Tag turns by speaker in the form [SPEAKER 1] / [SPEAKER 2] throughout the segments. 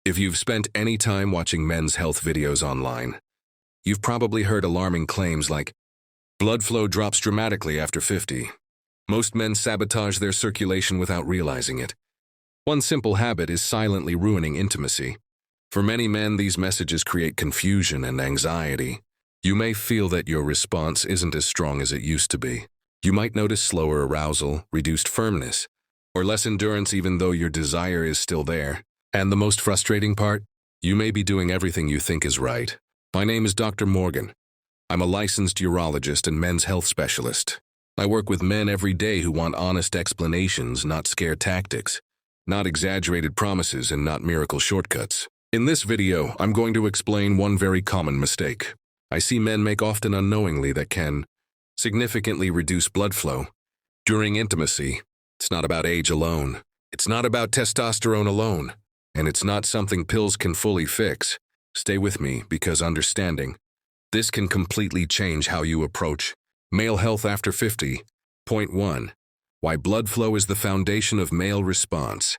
[SPEAKER 1] If you've spent any time watching men's health videos online, you've probably heard alarming claims like, blood flow drops dramatically after 50. Most men sabotage their circulation without realizing it. One simple habit is silently ruining intimacy. For many men, these messages create confusion and anxiety. You may feel that your response isn't as strong as it used to be. You might notice slower arousal, reduced firmness, or less endurance even though your desire is still there. And the most frustrating part? You may be doing everything you think is right. My name is Dr. Morgan. I'm a licensed urologist and men's health specialist. I work with men every day who want honest explanations, not scare tactics, not exaggerated promises, and not miracle shortcuts. In this video, I'm going to explain one very common mistake I see men make often unknowingly that can significantly reduce blood flow during intimacy. It's not about age alone. It's not about testosterone alone. And it's not something pills can fully fix. Stay with me, because understanding this can completely change how you approach male health after 50. Point 1. Why blood flow is the foundation of male response.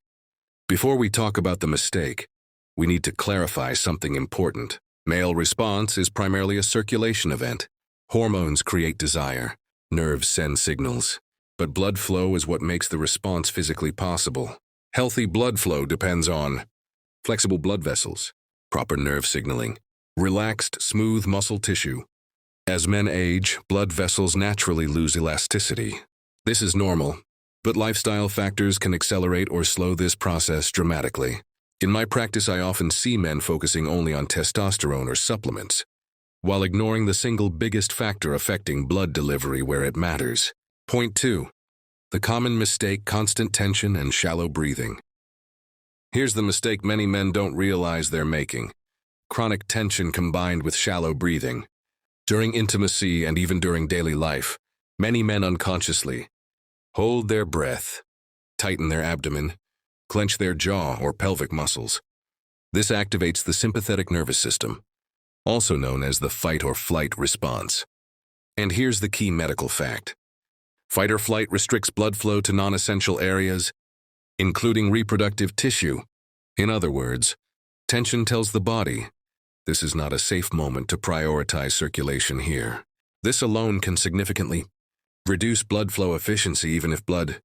[SPEAKER 1] Before we talk about the mistake, we need to clarify something important. Male response is primarily a circulation event. Hormones create desire. Nerves send signals. But blood flow is what makes the response physically possible. Healthy blood flow depends on flexible blood vessels, proper nerve signaling, relaxed, smooth muscle tissue. As men age, blood vessels naturally lose elasticity. This is normal, but lifestyle factors can accelerate or slow this process dramatically. In my practice, I often see men focusing only on testosterone or supplements, while ignoring the single biggest factor affecting blood delivery where it matters. Point 2. The common mistake: constant tension and shallow breathing. Here's the mistake many men don't realize they're making. Chronic tension combined with shallow breathing. During intimacy and even during daily life, many men unconsciously hold their breath, tighten their abdomen, clench their jaw or pelvic muscles. This activates the sympathetic nervous system, also known as the fight or flight response. And here's the key medical fact. Fight or flight restricts blood flow to non-essential areas, including reproductive tissue. In other words, tension tells the body, this is not a safe moment to prioritize circulation here. This alone can significantly reduce blood flow efficiency even if blood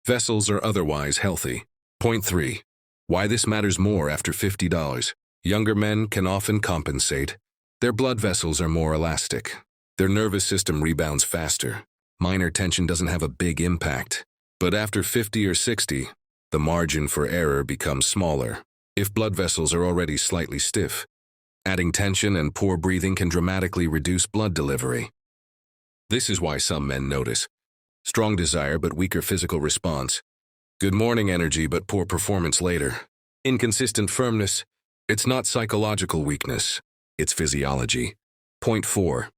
[SPEAKER 1] vessels are otherwise healthy. Point 3. Why this matters more after $50. Younger men can often compensate. Their blood vessels are more elastic. Their nervous system rebounds faster. Minor tension doesn't have a big impact. But after 50 or 60, the margin for error becomes smaller. If blood vessels are already slightly stiff, adding tension and poor breathing can dramatically reduce blood delivery. This is why some men notice strong desire but weaker physical response, good morning energy but poor performance later, inconsistent firmness. It's not psychological weakness, it's physiology. Point 4.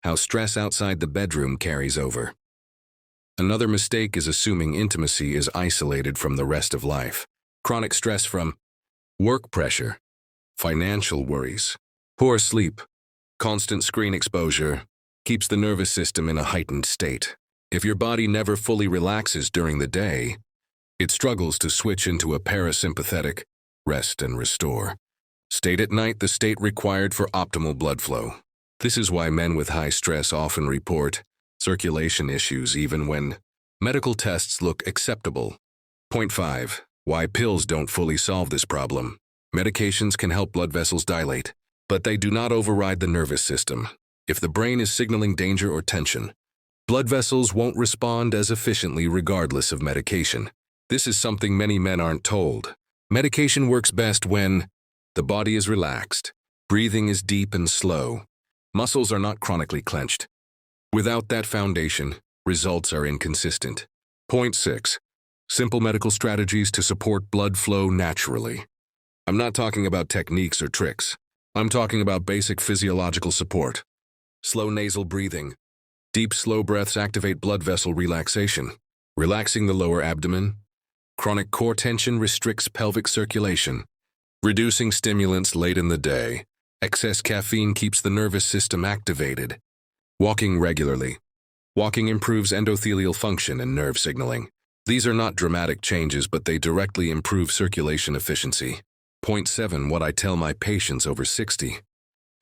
[SPEAKER 1] How stress outside the bedroom carries over. Another mistake is assuming intimacy is isolated from the rest of life. Chronic stress from work pressure, financial worries, poor sleep, constant screen exposure keeps the nervous system in a heightened state. If your body never fully relaxes during the day, it struggles to switch into a parasympathetic rest and restore state at night, the state required for optimal blood flow. This is why men with high stress often report circulation issues even when medical tests look acceptable. Point 5. Why pills don't fully solve this problem. Medications can help blood vessels dilate, but they do not override the nervous system. If the brain is signaling danger or tension, blood vessels won't respond as efficiently regardless of medication. This is something many men aren't told. Medication works best when the body is relaxed, breathing is deep and slow, muscles are not chronically clenched. Without that foundation, results are inconsistent. Point 6. Simple medical strategies to support blood flow naturally. I'm not talking about techniques or tricks. I'm talking about basic physiological support. Slow nasal breathing. Deep, slow breaths activate blood vessel relaxation, relaxing the lower abdomen. Chronic core tension restricts pelvic circulation, reducing stimulants late in the day. Excess caffeine keeps the nervous system activated. Walking regularly. Walking improves endothelial function and nerve signaling. These are not dramatic changes, but they directly improve circulation efficiency. Point 7. What I tell my patients over 60.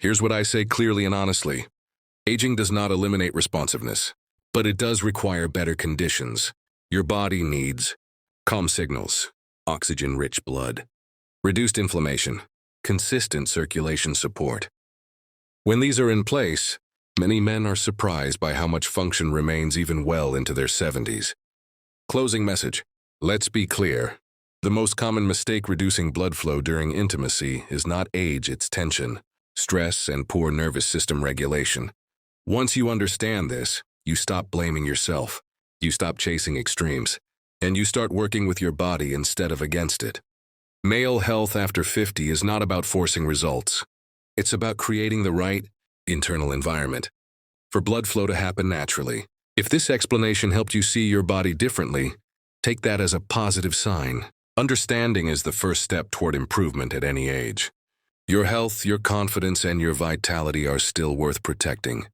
[SPEAKER 1] Here's what I say clearly and honestly. Aging does not eliminate responsiveness, but it does require better conditions. Your body needs calm signals, oxygen-rich blood, reduced inflammation, consistent circulation support. When these are in place, many men are surprised by how much function remains even well into their 70s. Closing message. Let's be clear. The most common mistake reducing blood flow during intimacy is not age, it's tension, stress, and poor nervous system regulation. Once you understand this, you stop blaming yourself, you stop chasing extremes, and you start working with your body instead of against it. Male health after 50 is not about forcing results. It's about creating the right internal environment for blood flow to happen naturally. If this explanation helped you see your body differently, take that as a positive sign. Understanding is the first step toward improvement at any age. Your health, your confidence, and your vitality are still worth protecting.